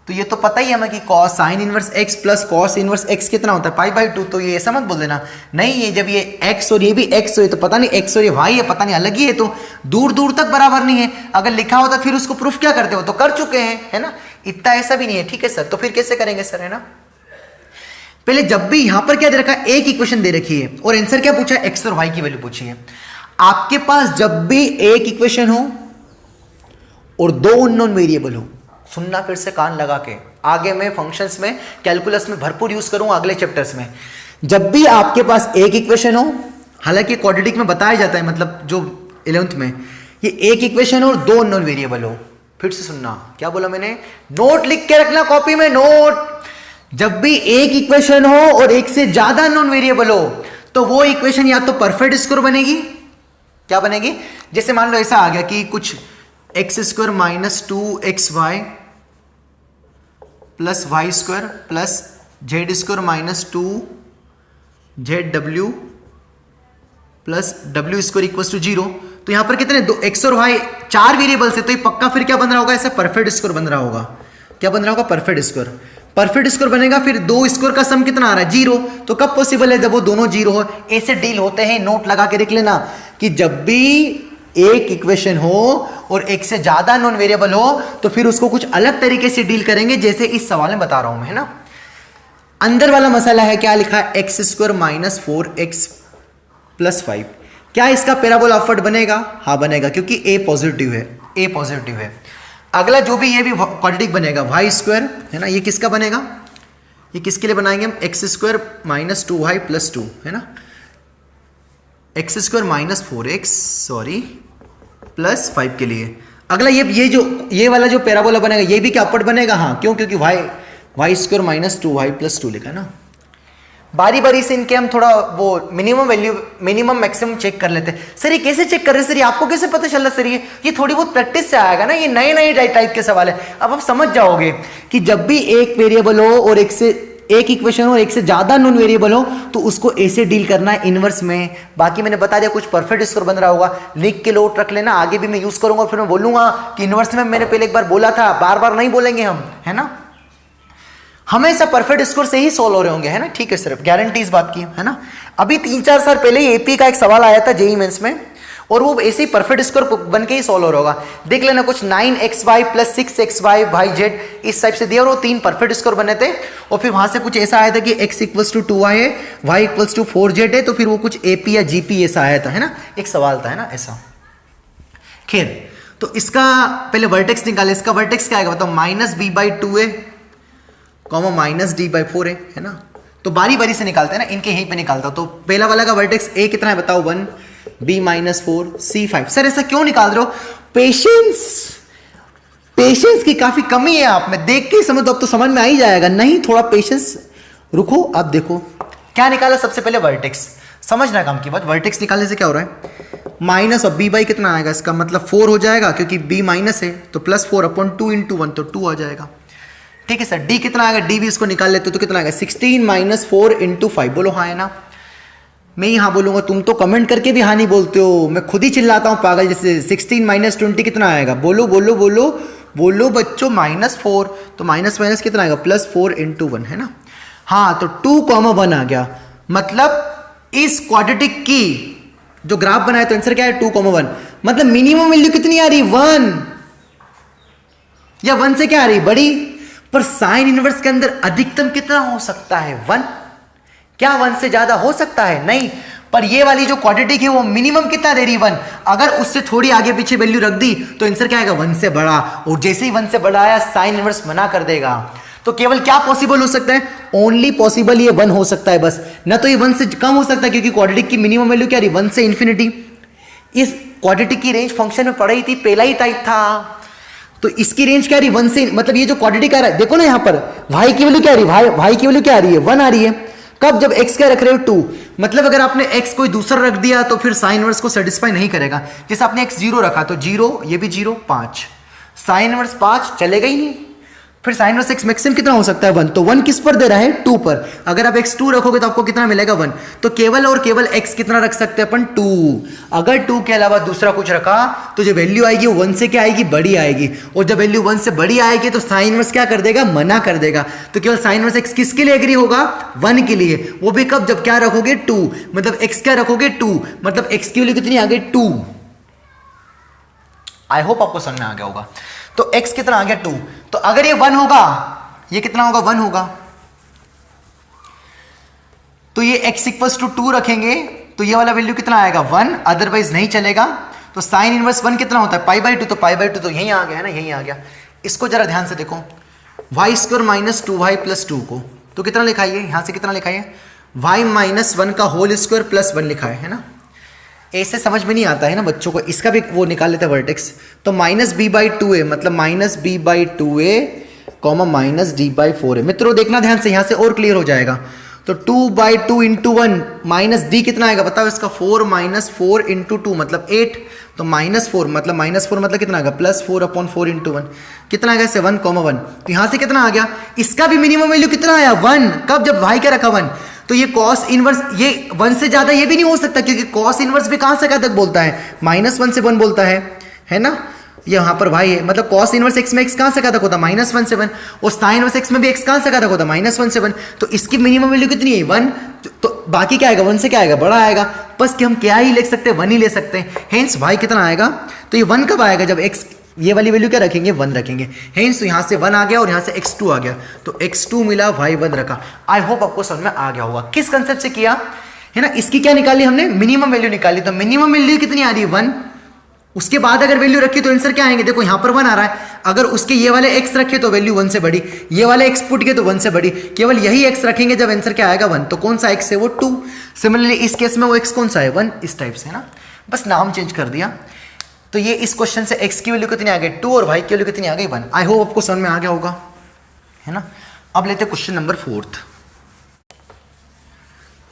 तो ये तो पता ही है हमें कि cos sine inverse x plus cos inverse x कितना होता है, π/2। तो ये ऐसा मत बोल देना, नहीं ये जब ये x और ये भी x हो तो पता नहीं x और ये y है, पता नहीं अलग ही है, तो दूर दूर तक बराबर नहीं है। अगर लिखा होता फिर उसको प्रूफ क्या करते हो, तो कर चुके हैं, है ना। इतना ऐसा भी नहीं है, ठीक है सर। तो फिर कैसे करेंगे सर, है ना। पहले जब भी यहां पर क्या दे रखा है, एक इक्वेशन दे रखी है और आंसर क्या पूछा है, x और y की वैल्यू पूछी है। आपके पास जब भी एक इक्वेशन हो और दो अननोन वेरिएबल हो, सुनना फिर से कान लगा के, आगे मैं फंक्शंस में कैलकुलस में भरपूर यूज करूंगा अगले चैप्टर्स में। जब भी आपके पास एक इक्वेशन हो, हालांकि क्वाड्रेटिक में बताया जाता है, मतलब जो 11th में, ये एक इक्वेशन हो और दो अननोन वेरिएबल हो। फिर से सुनना, क्या बोला मैंने, नोट लिख के रखना कॉपी में, नोट। जब भी एक इक्वेशन हो और एक से ज्यादा अननोन वेरिएबल हो तो वो इक्वेशन या तो परफेक्ट स्क्वायर बनेगी, क्या बनेगी, जैसे मान लो ऐसा आ गया कि कुछ x square minus 2xy plus y square plus z square minus 2zw plus w square equal to 0। तो यहां पर कितने, दो x और y, चार वेरिएबल्स है, तो ये पक्का फिर क्या बन रहा होगा, ऐसे परफेक्ट स्क्वायर बन रहा होगा। क्या बन रहा होगा, परफेक्ट स्क्वायर। परफेक्ट स्क्वायर बनेगा, फिर दो स्क्वायर का सम कितना आ रहा है, 0। तो कब पॉसिबल है, जब वो दोनों 0 हो। ऐसे डील होते हैं, नोट लगा के रख लेना कि जब भी एक इक्वेशन हो और एक से ज्यादा नॉन वेरिएबल हो तो फिर उसको कुछ अलग तरीके से डील करेंगे, जैसे इस सवाल में बता रहा हूं मैं, है ना। अंदर वाला मसाला है, क्या लिखा है, x square minus 4x plus 5। क्या इसका पैराबोला अपवर्ड बनेगा, हाँ बनेगा, क्योंकि a पॉजिटिव है, a पॉजिटिव है। अगला जो भी, ये भी क्वाड्रेटिक बनेगा, वाई स्क्वायर, है ना। ये किसका बनेगा, ये किसके लिए बनाएंगे हम, x square minus 2y plus 2, है ना। X square minus 4x sorry plus 5 के लिए। अगला ये वाला जो पैराबोला बनेगा, ये भी क्या अपवर्ड बनेगा, हाँ क्यों, क्योंकि Y square minus 2y plus 2 लिखा है ना। बारी बारी से इनके हम थोड़ा वो minimum value, minimum maximum check कर लेते हैं। सर ये कैसे चेक कर रहे हैं, सर ये आपको कैसे पता चल रहा है, सर ये थोड़ी बहुत प्रैक्टिस से आएगा ना, ये नए नए टाइप के सवाल है। अब आप समझ जाओगे कि जब भी एक वेरिएबल हो और एक इक्वेशन हो और एक से ज्यादा नॉन वेरिएबल हो तो उसको ऐसे डील करना है इनवर्स में। बाकी मैंने बता दिया, कुछ परफेक्ट स्क्वायर बन रहा होगा, लिख के नोट रख लेना, आगे भी मैं यूज करूंगा, फिर मैं बोलूंगा कि इनवर्स में मैंने पहले एक बार बोला था, बार बार नहीं बोलेंगे हम, है ना। हमेशा परफेक्ट स्कोर से ही सोल्व हो रहे होंगे, है ना, ठीक है, सिर्फ गारंटी इस बात की, है ना। अभी 3-4 साल पहले ही एपी का एक सवाल आया था जेईई मेंस में, और वो ऐसे ही परफेक्ट स्कोर बन के ही सोल्व हो रहा होगा। देख लेना, कुछ 9xy प्लस 6xy yz इस टाइप से दिया और वो 3 परफेक्ट स्कोर बने थे, और फिर वहां से कुछ ऐसा आया था कि x इक्वल्स टू 2y है, y इक्वल्स टू 4z है, तो फिर वो कुछ AP या GP ऐसा आया था, है ना, एक सवाल था, है ना, ऐसा। खैर, तो इसका पहले वर्टेक्स निकाले, इसका वर्टेक्स क्या आएगा बताओ, -b/2 है कॉमा -d/4 है ना। तो बारी बारी से निकालते हैं ना, इनके यहीं पे निकालता हूं। तो पहला वाला का वर्टेक्स a कितना है बताओ, 1, b -4, c 5। सर ऐसा क्यों निकाल रहे हो, पेशेंस की काफी कमी है आप में, देख के समझ दो, अब तो समझ में आ ही जाएगा। नहीं, थोड़ा पेशेंस रुको। अब देखो क्या निकाला, सबसे पहले वर्टेक्स, समझना काम की बात। वर्टेक्स निकालने से क्या हो रहा है, माइनस और b/, कितना आएगा, इसका मतलब 4 हो जाएगा, क्योंकि b माइनस है, तो +4/2 × 1 तो 2 आ जाएगा, ठीक है सर। d कितना आएगा, d भी इसको निकाल लेते तो कितना आएगा, 16 - 4 × 5। बोलो हाँ है ना, मैं ही हाँ बोलूंगा, तुम तो कमेंट करके भी हाँ नहीं बोलते हो, मैं खुद ही चिल्लाता हूँ पागल जैसे। 16 - 20 कितना आएगा, बोलो बोलो बोलो बोलो बच्चों, -4, तो माइनस कितना आएगा, +4 × 1, है ना। हाँ, तो 2,1 आ गया, मतलब इस क्वाड्रेटिक की जो ग्राफ बनाया तो आंसर क्या है, 2,1। मतलब मिनिमम वैल्यू कितनी आ रही, 1, या 1 से क्या आ रही, बड़ी। पर साइन इनवर्स के अंदर अधिकतम कितना हो सकता है, 1। क्या 1 से ज्यादा हो सकता है, नहीं। पर ये वाली जो क्वाड्रेटिक है वो मिनिमम कितना दे रही, 1। अगर उससे थोड़ी आगे पीछे वैल्यू रख दी तो आंसर क्या आएगा, 1 से बड़ा। और जैसे ही 1 से बड़ा आया साइन इनवर्स मना कर देगा। तो केवल क्या पॉसिबल हो सकता है, ओनली पॉसिबल ये 1 हो सकता है बस, ना तो ये 1 से कम हो सकता है क्योंकि क्वाड्रेटिक की मिनिमम वैल्यू क्या रही 1 से इन्फिनिटी। इस क्वाड्रेटिक की रेंज फंक्शन में पढ़ाई थी, पहला ही टाइप था, तो इसकी रेंज क्या रही 1 से, मतलब ये जो क्वाड्रेटिक आ रहा है देखो ना यहाँ पर y की वैल्यू क्या आ रही है, y की वैल्यू क्या आ रही है 1 आ रही है। कब, जब x क्या रख रहे हो 2, मतलब अगर आपने x कोई दूसरा रख दिया तो फिर साइन इनवर्स को सेटिस्फाई नहीं करेगा। जैसे आपने x 0 रखा तो 0, ये भी 0, 5, साइन इनवर्स 5 चलेगा ही नहीं। फिर साइन इनवर्स x मैक्सिमम कितना हो सकता है 1, तो 1 किस पर दे रहा है 2 पर, अगर आप x 2 रखोगे तो आपको कितना मिलेगा 1, तो केवल और केवल x कितना रख सकते हैं अपन 2। अगर 2 के अलावा दूसरा कुछ रखा तो जो वैल्यू आएगी वो 1 से क्या आएगी, बड़ी आएगी, और जब वैल्यू 1 से बड़ी आएगी तो साइन इनवर्स क्या कर देगा, मना कर देगा। तो केवल साइन इनवर्स x किसके लिए एग्री होगा, 1 के लिए, वो भी कब, जब क्या रखोगे 2, मतलब x क्या रखोगे 2, मतलब x की वैल्यू कितनी आ गई 2। आई होप आपको समझ में आ गया होगा। तो x कितना आ गया 2, तो अगर ये 1 होगा, ये कितना होगा 1 होगा, तो ये x इक्वल्स टू 2 रखेंगे तो ये वाला वैल्यू कितना आएगा 1, अदरवाइज नहीं चलेगा। तो साइन इनवर्स 1 कितना होता है π/2, तो π/2 तो यहीं आ गया है ना, यहीं आ गया। इसको जरा ध्यान से देखो, y² माइनस 2y प्लस 2 को तो कितना लिखा है, यहां से कितना लिखा है y माइनस 1 का होल स्क्वायर प्लस 1 लिखा है ना। ऐसे समझ में नहीं आता है ना बच्चों को, इसका भी वो निकाल लेते हैं वर्टेक्स। तो -b/2a मतलब -b/2a कॉमा -d/4a। मित्रों देखना ध्यान से, यहां से और क्लियर हो जाएगा। तो 2/2 इंटू 1 माइनस डी कितना आएगा बताओ इसका, 4 - 4 इंटू 2 मतलब 8, तो -4 मतलब कितना आएगा +4/4 इंटू 1 कितना आएगा, 7,1। तो यहां से कितना आ गया, इसका भी मिनिमम वैल्यू कितना आया 1, कब, जब भाई क्या रखा 1। तो ये कॉस इनवर्स, ये 1 से ज्यादा ये भी नहीं हो सकता क्योंकि कॉस इनवर्स भी कहां से कहां तक बोलता है, -1 से 1 बोलता है ना। यहाँ पर भाई है, मतलब कॉस इनवर्स x में x कहां से कहां तक होता है -1 से 1, और साइन इनवर्स x में भी x कहां से कहां तक होता है -1 से 1। तो इसकी मिनिमम वैल्यू कितनी है 1, तो बाकी क्या आएगा 1 से क्या आएगा, बड़ा आएगा। बस कि हम क्या ही लिख सकते हैं 1 ही ले सकते हैं। हेंस y कितना आएगा, तो ये 1 कब आएगा, जब x ये वाली वैल्यू क्या रखेंगे 1 रखेंगे। हेंस तो यहाँ से 1 आ गया और यहाँ से x2 आ गया, तो x2 मिला y 1 रखा। आई होप आपको समझ में आ गया होगा किस कंसेप्ट से किया है ना। इसकी क्या निकाली हमने, मिनिमम वैल्यू निकाली, तो मिनिमम वैल्यू कितनी आ रही है 1। उसके बाद अगर वैल्यू रखी तो आंसर क्या आएंगे, देखो यहाँ पर 1 आ रहा है, अगर उसके ये वाले x रखे तो वैल्यू 1 से बड़ी, ये वाले x पुट के तो 1 से बड़ी, केवल यही x रखेंगे जब आंसर क्या आएगा 1। तो कौन सा x है वो 2। सिमिलरली इस केस में वो x कौन सा है 1, इस टाइप से है ना, बस नाम चेंज कर दिया। तो ये इस क्वेश्चन से x की वैल्यू कितनी आ गई 2 और y की वैल्यू कितनी आ गई 1। आई होप आपको समझ में आ गया होगा है ना। अब लेते हैं क्वेश्चन नंबर 4।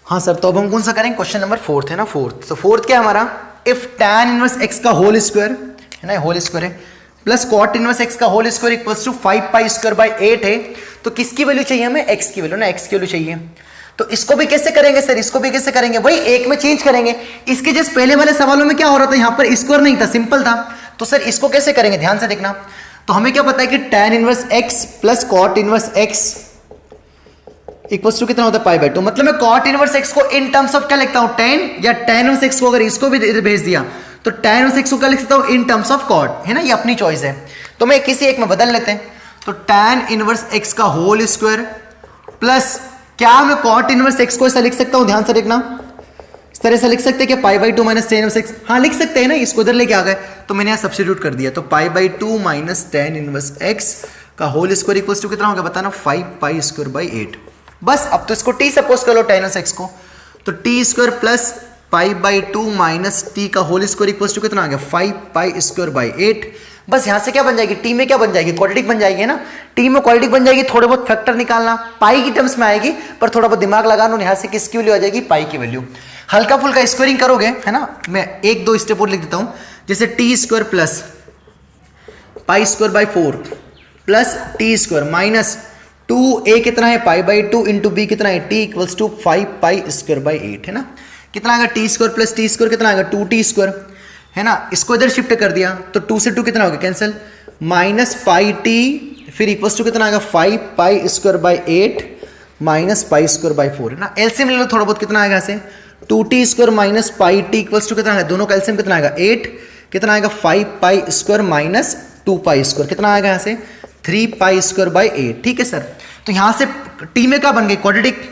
हाँ सर, तो अब हम कौन सा करेंगे, क्वेश्चन नंबर 4 है ना, 4th। तो 4th क्या है हमारा, इफ tan इनवर्स x का होल स्क्वायर है ना, होल स्क्वायर है, प्लस cot इनवर्स x का होल स्क्वायर इक्वल्स टू 5π² है, तो किसकी वैल्यू चाहिए हमें, x की वैल्यू ना, x की वैल्यू चाहिए। तो इसको भी कैसे करेंगे सर, इसको भी कैसे करेंगे, वही एक में चेंज करेंगे। इसके जैसे पहले वाले सवालों में क्या हो रहा था, यहां पर स्क्वायर नहीं था, सिंपल था। तो सर इसको कैसे करेंगे, ध्यान से देखना। तो हमें क्या पता है कि tan inverse x plus cot inverse x equals to कितना होता है π/2, मतलब मैं cot इनवर्स x को इन टर्म्स ऑफ क्या लिखता हूं 10, या tan इनवर्स x को अगर इसको भी भेज दिया तो tan इनवर्स x को क्या लिख सकता हूं इन टर्म्स ऑफ cot, है ना, ये अपनी चॉइस है। तो मैं किसी एक में बदल लेते हैं, तो tan इनवर्स x का होल स्क्वायर प्लस क्या मैं cot इनवर्स x को ऐसा लिख सकता हूं, ध्यान से देखना, इस तरह से लिख सकते हैं कि π/2 माइनस tan इनवर्स x, हाँ लिख सकते हैं ना, इसको इधर लेके आ गए तो मैंने यहां सब्स्टिट्यूट कर दिया। तो π/2 माइनस tan इनवर्स x का होल स्क्वायर इक्वल्स टू कितना होगा बताना, 5π² 8। बस अब तो इसको t सपोज कर लो tan इनवर्स x को, तो t² प्लस π/2 माइनस t का होल स्क्वायर इक्वल्स टू कितना आ गया 5π² 8। बस यहां से क्या बन जाएगी, t में क्या बन जाएगी, क्वाड्रेटिक बन जाएगी ना, t में क्वाड्रेटिक बन जाएगी, थोड़े बहुत फैक्टर निकालना, पाई की टर्म्स में आएगी, पर थोड़ा बहुत दिमाग लगाना, यहां से किसकी वैल्यू आ जाएगी, पाई की वैल्यू। हल्का फुल्का स्क्वायरिंग करोगे है ना, मैं 1-2 स्टेप और लिख देता हूं, जैसे t² plus π² 4 plus t² minus 2a कितना है π/2 इंटू b कितना है t इक्वल्स टू 5π² 8 है ना। कितना आएगा t² प्लस t² कितना आएगा 2t² है ना। इसको इधर शिफ्ट कर दिया तो 2 से 2 कितना हो गया कैंसिल, माइनस πt फिर इक्वल्स टू कितना आएगा 5π² 8 माइनस π² 4 है ना। एलसीएम ले लो थोड़ा बहुत, कितना आएगा ऐसे 2t² minus πt equals to कितना आएगा, दोनों का एलसीएम कितना आएगा 8, कितना आएगा 5π² माइनस 2π², कितना आएगा यहाँ से 3π² 8। ठीक है सर, तो यहां से t में क्या बन गई क्वाड्रेटिक,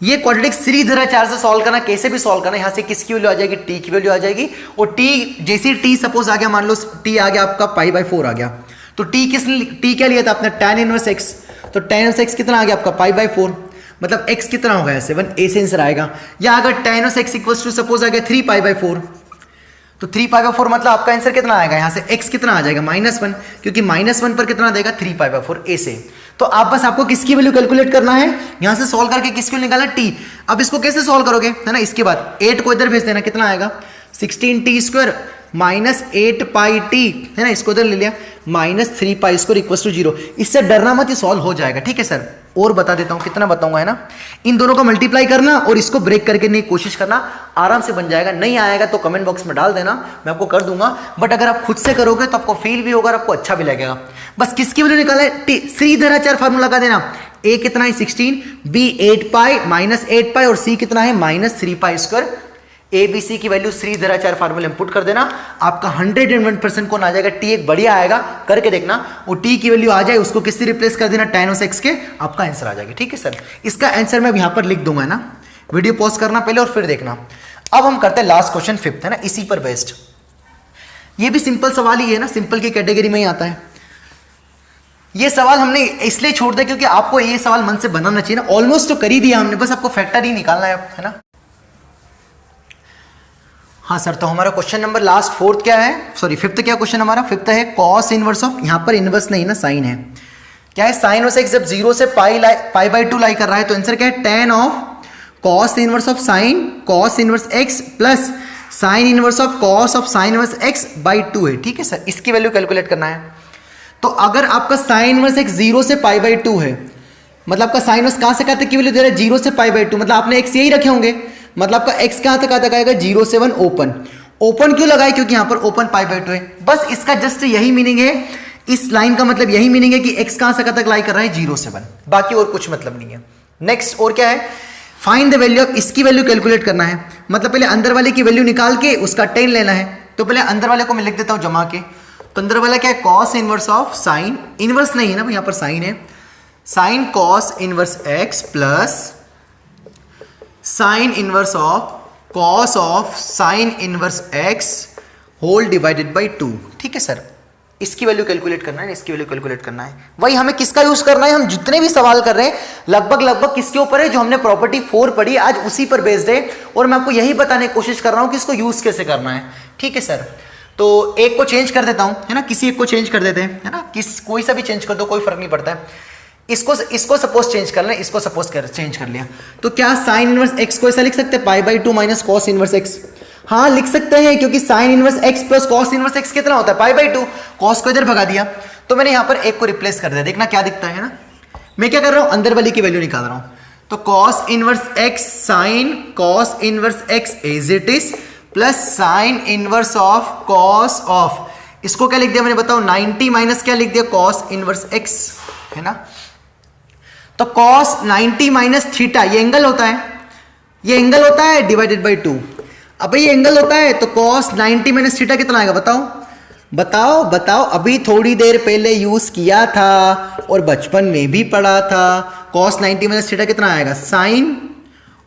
ये क्वाड्रेटिक श्रीधराचार्य से सॉल्व करना, कैसे भी सॉल्व करना, यहां से किसकी वैल्यू आ जाएगी, t की वैल्यू आ जाएगी। और t जैसे t सपोज आ गया, मान लो t आ गया आपका π/4 आ गया, तो t क्या लिया था आपने tan इनवर्स x, तो tan ऑफ x कितना आ गया आपका पाई बाई 4, मतलब x कितना होगा ऐसे 1, ए से आंसर आएगा। या अगर tan of x equals to suppose आ गया 3 पाई बाई 4, तो 3 पाई बाई 4 मतलब आपका आंसर कितना आएगा, यहाँ से x कितना आ जाएगा -1, क्योंकि -1 पर कितना देगा 3 पाई बाई 4 a से। तो आप बस आपको किसकी वैल्यू कैलकुलेट करना है, यहाँ से सॉल्व करके किसकी वैल्यू निकालना t। अब इसको कैसे सॉल्व करोगे, है ना, इसके बाद 8 को इधर भेज देना, कितना आएगा 16t² माइनस 8 पाई t, है ना, इसको इधर ले लिया, -3 पाई स्क्वायर इक्वल टू 0। इससे डरना मत, ये सॉल्व हो जाएगा, ठीक है सर। और बता देता हूं, कितना बताऊंगा, है ना, इन दोनों का मल्टीप्लाई करना और इसको ब्रेक करके नहीं कोशिश करना, आराम से बन जाएगा। नहीं आएगा तो कमेंट बॉक्स में डाल देना, मैं आपको कर दूंगा, बट अगर आप खुद से करोगे तो आपको फील भी होगा और आपको अच्छा भी लगेगा। बस किसकी वैल्यू निकाला है, टी, श्रीधराचार्य फार्मूला लगा देना, a कितना है 16, b 8 पाई -8 पाई और c कितना है -3 pi square. A B C की वैल्यू श्रीधराचार्य फार्मूले में पुट कर देना, आपका 101% कौन आ जाएगा, टी एक बढ़िया आएगा, करके देखना। वो टी की वैल्यू आ जाए, उसको किससे रिप्लेस कर देना, tan ऑफ x के, आपका आंसर आ जाएगा, ठीक है सर। इसका आंसर मैं यहाँ पर लिख दूंगा, है ना, वीडियो पॉज करना पहले और फिर देखना। अब हम करते हैं लास्ट क्वेश्चन 5th, है ना, इसी पर बेस्ड। ये भी सिंपल सवाल ही है ना, सिंपल की कैटेगरी में ही आता है। ये सवाल हमने इसलिए छोड़ दिया क्योंकि आपको ये सवाल मन से बनाना चाहिए ना, ऑलमोस्ट तो कर ही दिया हमने, बस आपको फैक्टर ही निकालना है ना। हाँ सर, तो हमारा क्वेश्चन नंबर लास्ट 4th क्या है, सॉरी 5th क्या क्वेश्चन हमारा 5th है कॉस इनवर्स ऑफ, यहाँ पर इनवर्स नहीं ना, साइन है। क्या है, साइन ऑफ x जब 0 से पाई बाई 2 लाई कर रहा है, तो आंसर क्या है, tan of cos inverse of sign cos inverse x plus sine inverse of cos of sine inverse x by 2 है, ठीक है सर। इसकी वैल्यू कैलकुलेट करना है। तो अगर आपका साइन इनवर्स x 0 से पाई बाई 2 है, मतलब आपका साइन इनवर्स कहाँ से कहाँ तक की वैल्यू दे रहा है, 0 से पाई बाई 2, मतलब आपने x यही रखे होंगे, मतलब आपका x कहाँ तक आएगा 0 से 1 ओपन। ओपन क्यों लगाए, क्योंकि यहाँ पर ओपन पाई बाई 2 है, बस इसका जस्ट यही मीनिंग है, इस लाइन का मतलब यही मीनिंग है कि x कहाँ से कहाँ तक लाई कर रहा है 0 से 1, बाकी और कुछ मतलब नहीं है। नेक्स्ट और क्या है, फाइंड द वैल्यू ऑफ, इसकी वैल्यू कैलकुलेट करना है, मतलब पहले अंदर वाले की वैल्यू निकाल के उसका tan लेना है। तो पहले अंदर वाले को मैं लिख देता हूँ जमा के, तो अंदर वाला क्या है, cos inverse of sine, inverse नहीं है ना, यहाँ पर साइन है, sine cos inverse x plus sine inverse of cos of sine inverse x whole divided by 2, ठीक है सर। इसकी वैल्यू कैलकुलेट करना है, इसकी वैल्यू कैलकुलेट करना है। वही हमें किसका यूज करना है, हम जितने भी सवाल कर रहे हैं लगभग किसके ऊपर है, जो हमने प्रॉपर्टी 4 पढ़ी आज उसी पर बेस्ड है, और मैं आपको यही बताने की कोशिश कर रहा हूं कि इसको यूज कैसे करना है, ठीक है सर। तो एक को चेंज कर देता हूं, है ना, किसी एक को चेंज कर देते हैं, है ना, कोई सा भी चेंज कर दो, कोई फर्क नहीं पड़ता है। इसको सपोज चेंज कर लें, इसको सपोज चेंज कर लिया, तो क्या साइन इनवर्स x को ऐसा लिख सकते हैं पाई by 2 minus cos inverse x, हाँ लिख सकते हैं, क्योंकि sign inverse x plus cos inverse x कितना होता है पाई बाई 2, कॉस को इधर भगा दिया, तो मैंने यहाँ पर एक को रिप्लेस कर दिया, देखना क्या दिखता है ना। मैं क्या कर रहा हूँ, अंदर वाली की वैल्यू निकाल रहा हूँ, तो cos inverse x sine cos inverse x as it is plus sine inverse of cos of, इसको क्या लिख दिया मैंने बताओ 90 माइनस क्या लिख दिया कॉस इनवर्स x, है ना। तो cos 90 माइनस थीटा, ये एंगल होता है, ये एंगल होता है डिवाइडेड बाई 2। अब ये एंगल होता है तो cos 90 माइनस थीटा कितना आएगा, बताओ, अभी थोड़ी देर पहले यूज किया था और बचपन में भी पढ़ा था। cos 90 माइनस थीटा कितना आएगा, साइन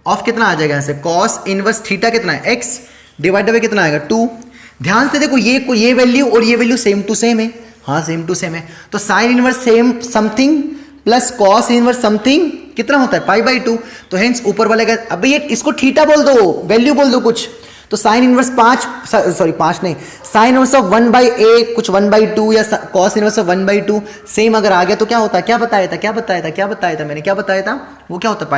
ऑफ कितना आ जाएगा यहाँ से cos इनवर्स थीटा कितना है x डिवाइडेड बाई कितना आएगा 2। ध्यान से देखो, ये वैल्यू और ये वैल्यू सेम टू सेम है, हाँ सेम टू सेम है, तो sine inverse same something plus cos inverse something कितना होता है पाई बाई 2, तो हेंस ऊपर वाले का, अब ये इसको थीटा बोल दो, वैल्यू बोल दो कुछ, तो साइन इनवर्स 5 नहीं, साइन इनवर्स ऑफ 1/a कुछ 1/2 या कॉस इनवर्स ऑफ 1/2 सेम अगर आ गया तो क्या होता है, क्या बताया था मैंने, क्या बताया था, वो क्या होता है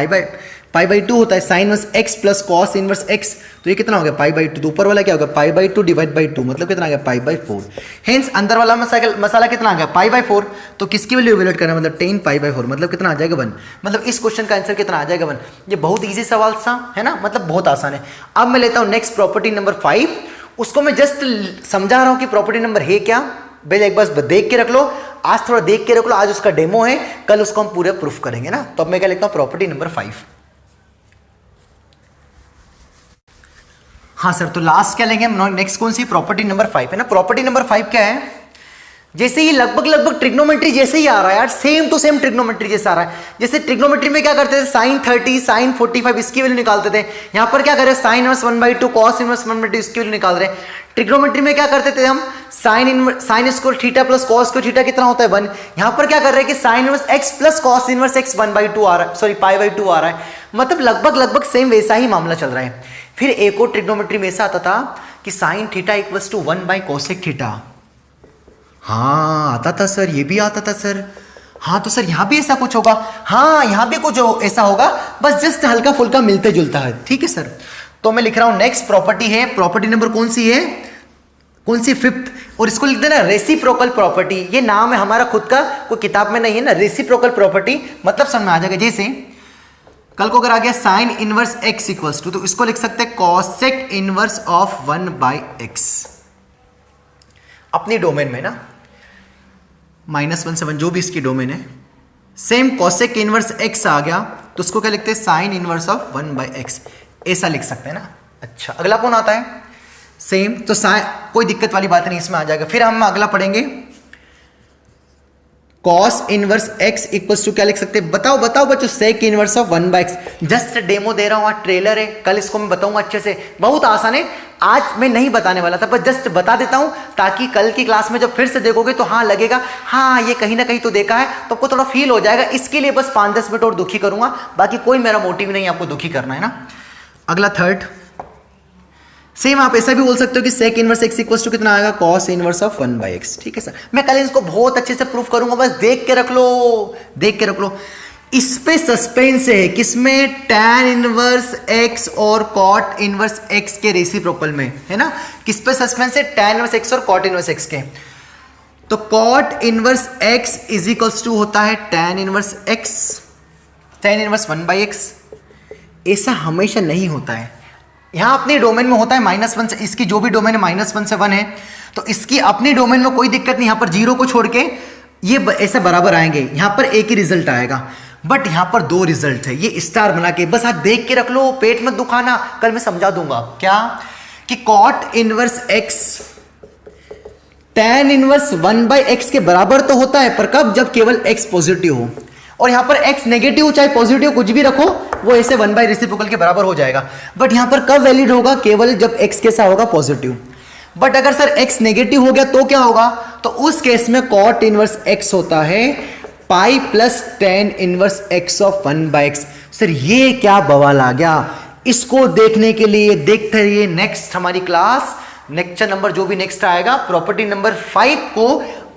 पाई बाई 2 होता है, sign inverse x plus cos inverse x, तो ये कितना हो गया पाई बाई 2, तो ऊपर वाला क्या होगा पाई बाई 2 डिवाइड बाई 2, मतलब कितना आ गया पाई बाई 4। हेंस अंदर वाला मसाला कितना आ गया पाई बाई 4, तो किसकी वैल्यू इवैल्यूएट करना है, मतलब tan पाई बाई 4, मतलब कितना आ जाएगा 1, मतलब इस क्वेश्चन का आंसर कितना आ जाएगा 1। ये बहुत ईजी सवाल था, है ना, मतलब बहुत आसान है। अब मैं लेता हूँ नेक्स्ट प्रॉपर्टी नंबर 5, उसको मैं जस्ट समझा रहा हूँ कि प्रॉपर्टी नंबर है क्या, पहले एक बार देख के रख लो, आज थोड़ा देख के रख लो, आज उसका डेमो है, कल उसको हम पूरे प्रूफ करेंगे ना। तो अब मैं क्या लिखता हूँ प्रॉपर्टी नंबर 5। हाँ सर, तो लास्ट क्या लेंगे हम, नेक्स्ट कौन सी प्रॉपर्टी नंबर 5 है ना। प्रॉपर्टी नंबर 5 क्या है, जैसे ये लगभग ट्रिग्नोमेट्री जैसे ही आ रहा है यार, सेम टू सेम ट्रिग्नोमेट्री जैसा आ रहा है। जैसे ट्रिग्नोमेट्री में क्या करते थे, साइन 30 साइन 45 इसकी वैल्यू निकालते थे। यहाँ पर क्या करें, साइन इनवर्स 1/2 कॉस इनवर्स 1/2 इसकी वैल्यू निकाल रहे हैं। ट्रिग्नोमेट्री में क्या करते थे हम, sign square theta plus cos square theta कितना होता है 1। यहाँ पर क्या कर रहे हैं कि sine inverse x plus cos inverse x 1/2 आ रहा है, सॉरी π/2 आ रहा है। मतलब लगभग सेम वैसा ही मामला चल रहा है। फिर एक और ट्रिग्नोमेट्री में ऐसा आता था कि साइन थीटा इक्वल्स टू 1/कोसेक थीटा। हाँ आता था सर, ये भी आता था सर। हाँ तो सर यहाँ भी ऐसा कुछ होगा, हाँ यहाँ भी कुछ ऐसा होगा, बस जस्ट हल्का फुल्का मिलते जुलता है। ठीक है सर, तो मैं लिख रहा हूं नेक्स्ट प्रॉपर्टी है, प्रॉपर्टी नंबर कौन सी है, कौन सी, 5th, और इसको लिख देना रेसिप्रोकल प्रॉपर्टी। ये नाम है हमारा खुद का, कोई किताब में नहीं है ना, रेसिप्रोकल प्रॉपर्टी मतलब समझ में आ जाएगा। जैसे कल को अगर आ गया sine inverse x equals to, तो इसको लिख सकते हैं कॉसेक इनवर्स ऑफ 1/x। अपनी डोमेन में ना -1 से 1 जो भी इसकी डोमेन है, सेम कॉसेक इनवर्स x आ गया तो उसको क्या लिखते हैं, साइन इनवर्स ऑफ 1/x, ऐसा लिख सकते हैं ना। अच्छा अगला कौन आता है, सेम, तो कोई दिक्कत वाली बात नहीं, इसमें आ जाएगा। फिर हम अगला पढ़ेंगे cos inverse x equals to क्या लिख सकते हैं, बताओ बच्चों, sec inverse of 1/x। Just demo दे रहा हूं, आज ट्रेलर है, कल इसको मैं बताऊंगा अच्छे से, बहुत आसान है। आज मैं नहीं बताने वाला था, पर जस्ट बता देता हूं ताकि कल की क्लास में जब फिर से देखोगे तो हाँ लगेगा, हाँ ये कहीं ना कहीं तो देखा है, तो आपको थोड़ा फील हो जाएगा। इसके लिए बस 5-10 मिनट और दुखी करूंगा, बाकी कोई मेरा मोटिव नहीं आपको दुखी करना है ना। अगला थर्ड, सेम आप ऐसा भी बोल सकते हो कि sec inverse x equals to कितना आएगा, कॉस इनवर्स ऑफ 1/x। ठीक है सर, मैं कल इसको बहुत अच्छे से प्रूफ करूंगा, बस देख के रख लो। इस पे सस्पेंस है, किसमें, tan इनवर्स x और cot इनवर्स x के रेसिप्रोकल में, है ना। किस पे सस्पेंस है, tan इनवर्स x और cot इनवर्स x के। तो cot inverse x is equals to होता है tan inverse x, tan inverse 1/x। ऐसा हमेशा नहीं होता है, यहां अपनी डोमेन में होता है -1 से, इसकी जो भी डोमेन है -1 से 1 है, तो इसकी अपनी डोमेन में कोई दिक्कत नहीं, यहां पर 0 को छोड़ के ये ऐसे बराबर आएंगे, यहां पर एक ही रिजल्ट आएगा। बट यहां पर 2 रिजल्ट है, ये स्टार बना के बस आप देख के रख लो, पेट मत दुखाना, कल मैं समझा दूंगा। क्या कि cot inverse x tan inverse 1/x के बराबर तो होता है, पर कब, जब केवल x पॉजिटिव हो, और यहां पर x नेगेटिव चाहे पॉजिटिव कुछ भी रखो, वो ऐसे 1 रेसिप्रोकल के बराबर हो जाएगा। बट यहां पर कब वैलिड होगा, केवल जब x कैसा होगा, पॉजिटिव। बट अगर सर x नेगेटिव हो गया तो क्या होगा, तो उस केस में cot इनवर्स x होता है पाई plus tan inverse x of 1/x। Sir ये क्या बवाल आ गया, इसको देखने के लिए देखते रहिए नेक्स्ट हमारी क्लास, लेक्चर नंबर जो भी नेक्स्ट आएगा, प्रॉपर्टी नंबर 5 को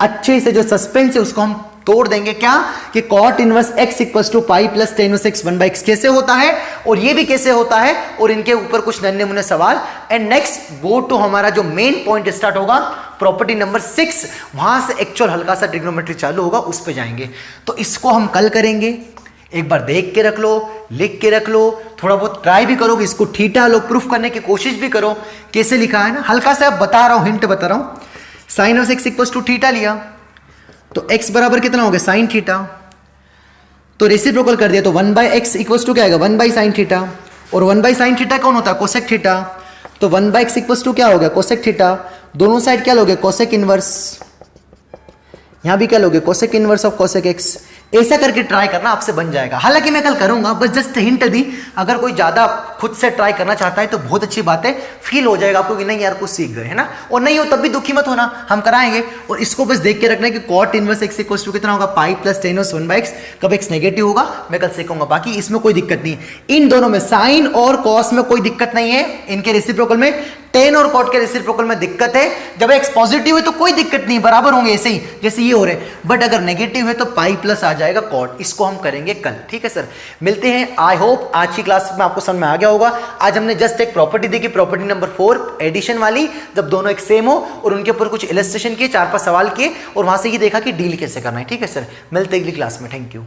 अच्छे से, जो सस्पेंस है उसको हम तोड़ देंगे। क्या कि cot inverse x equals to pi plus tan inverse x 1/x कैसे होता है, और ये भी कैसे होता है, और इनके ऊपर कुछ नन्हे मुन्ने सवाल। एंड नेक्स्ट गो टू हमारा जो मेन पॉइंट स्टार्ट होगा, प्रॉपर्टी नंबर 6, वहां से एक्चुअल हल्का सा ट्रिग्नोमेट्री चालू होगा, उस पे जाएंगे। तो इसको हम कल करेंगे, एक बार देख के रख लो, लिख के रख लो, थोड़ा बहुत ट्राई भी करोगे, इसको थीटा लो, प्रूफ करने की कोशिश भी करो कैसे लिखा है ना, हल्का सा बता रहा हूं, हिंट बता रहा हूं। Sine of x equals to theta लिया तो x बराबर कितना हो गया, साइन थीटा, तो रेसिप्रोकल कर दिया, तो 1/x इक्वल्स टू क्या आएगा, 1/sin थीटा, और 1/sin थीटा कौन होता है, कोसेक थीटा, तो 1/x इक्वल्स टू क्या हो गया, कोसेक थीटा। दोनों साइड क्या लोगे, कोसेक इनवर्स, यहां भी क्या लोगे, cosec inverse of cosec x। ऐसा करके ट्राई करना, आपसे बन जाएगा। हालांकि मैं कल करूंगा, बस जस्ट हिंट दी, अगर कोई ज्यादा खुद से ट्राई करना चाहता है तो बहुत अच्छी बात है, फील हो जाएगा आपको कि नहीं यार कुछ सीख गए, है ना। और नहीं हो तब भी दुखी मत होना, हम कराएंगे। और इसको बस देख के रखना है कि cot inverse x equals to कितना होगा, पाई प्लस tan इनवर्स 1/x, कब x नेगेटिव होगा मैं कल सीखूंगा। बाकी इसमें कोई दिक्कत नहीं है, इन दोनों में साइन और कॉस में कोई दिक्कत नहीं है, इनके रेसिप्रोकल में। tan और cot के रेसिप्रोकल में दिक्कत है, जब x पॉजिटिव है तो कोई दिक्कत नहीं, बराबर होंगे ऐसे ही जैसे ये हो रहे, बट अगर नेगेटिव है तो पाई प्लस आ जाएगा cot। इसको हम करेंगे कल, ठीक है सर। मिलते हैं, आई होप आज की क्लास में आपको समझ में आ गया होगा। आज हमने जस्ट एक प्रॉपर्टी देखी, प्रॉपर्टी नंबर 4 एडिशन वाली, जब दोनों एक सेम हो, और उनके ऊपर कुछ इलस्ट्रेशन किए, 4-5 सवाल किए, और वहां से ये देखा कि डील कैसे करना है, ठीक है सर। मिलते हैं अगली क्लास में, थैंक यू।